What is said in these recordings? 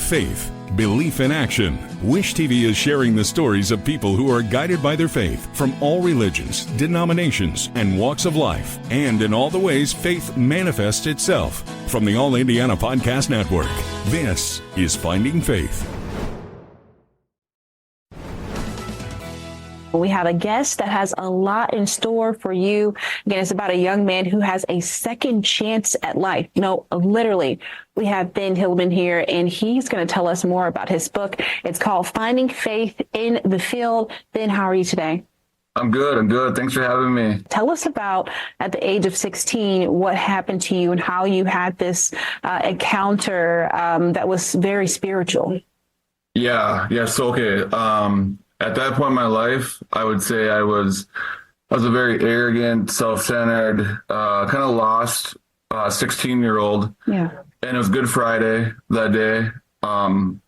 faith, belief in action. Wish TV is sharing the stories of people who are guided by their faith from all religions, denominations, and walks of life, and in all the ways faith manifests itself. From the All Indiana Podcast Network, this is Finding Faith. We have a guest that has a lot in store for you. Again, it's about a young man who has a second chance at life. No, literally. We have Ben Hylden here, and he's going to tell us more about his book. It's called Finding Faith in the Field. Ben, how are you today? I'm good. Thanks for having me. Tell us about, at the age of 16, what happened to you and how you had this encounter that was very spiritual. Yeah. So, okay. At that point in my life, I would say I was a very arrogant, self-centered, kind of lost 16-year-old. Yeah. And it was Good Friday that day,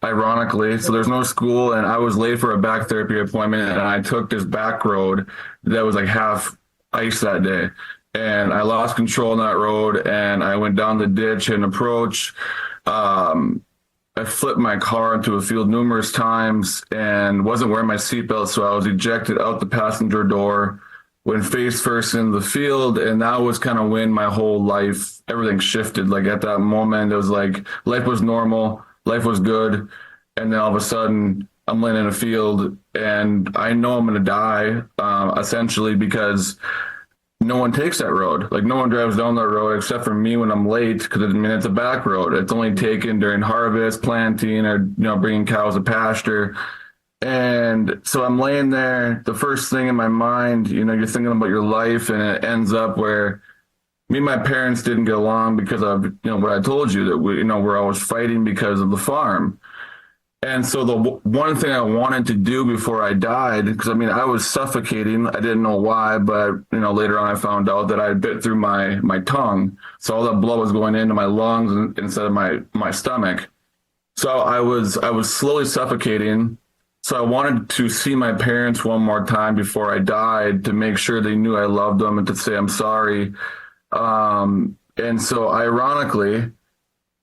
ironically. So there's no school, and I was late for a back therapy appointment, and I took this back road that was like half ice that day. And I lost control on that road, and I went down the ditch and approach. I flipped my car into a field numerous times and wasn't wearing my seatbelt, so I was ejected out the passenger door, went face first into the field, and that was kind of when my whole life, everything shifted. Like at that moment, it was like life was normal, life was good, and then all of a sudden, I'm laying in a field, and I know I'm going to die, essentially, because no one takes that road. Like no one drives down that road except for me when I'm late, because it's a back road. It's only taken during harvest, planting, or bringing cows to pasture. And so I'm laying there. The first thing in my mind, you're thinking about your life, and it ends up where me and my parents didn't get along because of what I told you, that we're always fighting because of the farm. And so the one thing I wanted to do before I died, because I was suffocating. I didn't know why, but later on I found out that I had bit through my tongue. So all that blood was going into my lungs instead of my stomach. So I was slowly suffocating. So I wanted to see my parents one more time before I died, to make sure they knew I loved them and to say I'm sorry. And so ironically,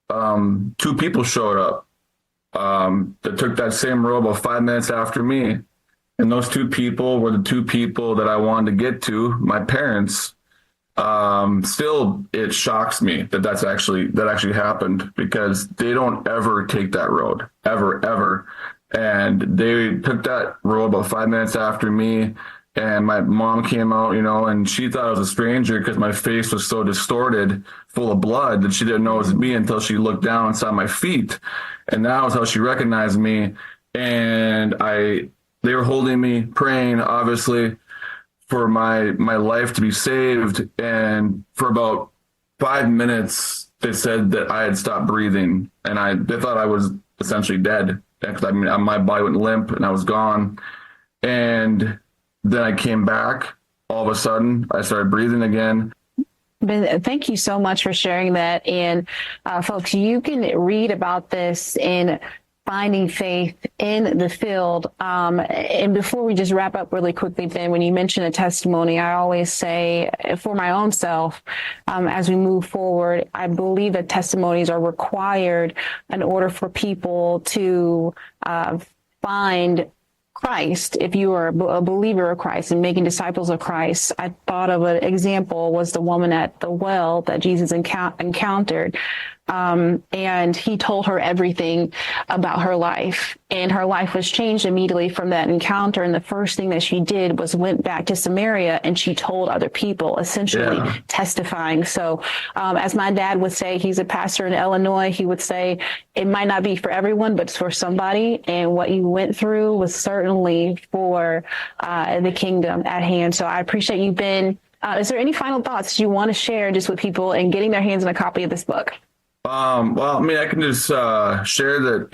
two people showed up. That took that same road about 5 minutes after me. And those two people were the two people that I wanted to get to, my parents. Still, it shocks me that that actually happened, because they don't ever take that road, ever. And they took that road about 5 minutes after me. And my mom came out, and she thought I was a stranger because my face was so distorted, full of blood, that she didn't know it was me until she looked down and saw my feet. And that was how she recognized me. And they were holding me, praying, obviously, for my life to be saved. And for about 5 minutes, they said that I had stopped breathing, and they thought I was essentially dead. Because my body went limp and I was gone. And then I came back. All of a sudden, I started breathing again. Ben, thank you so much for sharing that. And folks, you can read about this in Finding Faith in the Field. And before we just wrap up really quickly, Ben, when you mention a testimony, I always say, for my own self, as we move forward, I believe that testimonies are required in order for people to find Christ. If you are a believer of Christ and making disciples of Christ, I thought of an example was the woman at the well that Jesus encountered. And he told her everything about her life, and her life was changed immediately from that encounter. And the first thing that she did was went back to Samaria, and she told other people, essentially testifying. So, as my dad would say, he's a pastor in Illinois. He would say, it might not be for everyone, but it's for somebody. And what you went through was certainly for, the kingdom at hand. So I appreciate you, Ben. Is there any final thoughts you want to share just with people and getting their hands on a copy of this book? Well, I can just share that,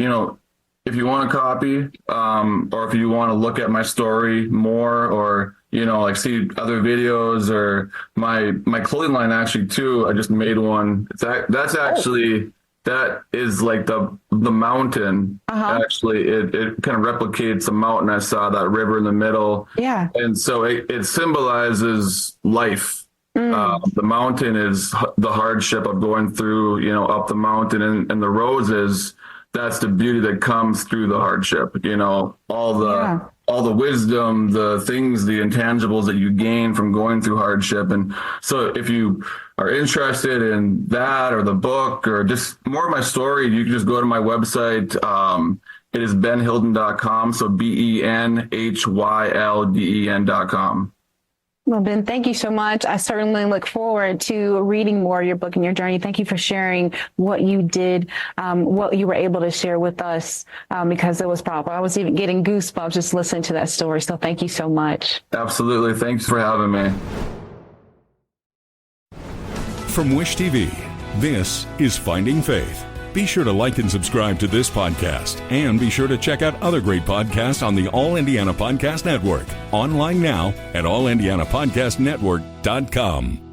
if you want a copy, or if you want to look at my story more, or, see other videos, or my clothing line actually too, I just made one. That's actually, that is like the mountain. Actually, it kind of replicates the mountain. I saw that river in the middle. Yeah. And so it symbolizes life. The mountain is the hardship of going through, up the mountain, and the roses that's the beauty that comes through the hardship. All the wisdom, the things, the intangibles that you gain from going through hardship. And so if you are interested in that or the book or just more of my story, you can just go to my website. It is benhylden.com. So BenHylden.com. Well, Ben, thank you so much. I certainly look forward to reading more of your book and your journey. Thank you for sharing what you did, what you were able to share with us, because it was powerful. I was even getting goosebumps just listening to that story. So thank you so much. Absolutely. Thanks for having me. From Wish TV, this is Finding Faith. Be sure to like and subscribe to this podcast, and be sure to check out other great podcasts on the All Indiana Podcast Network. Online now at allindianapodcastnetwork.com.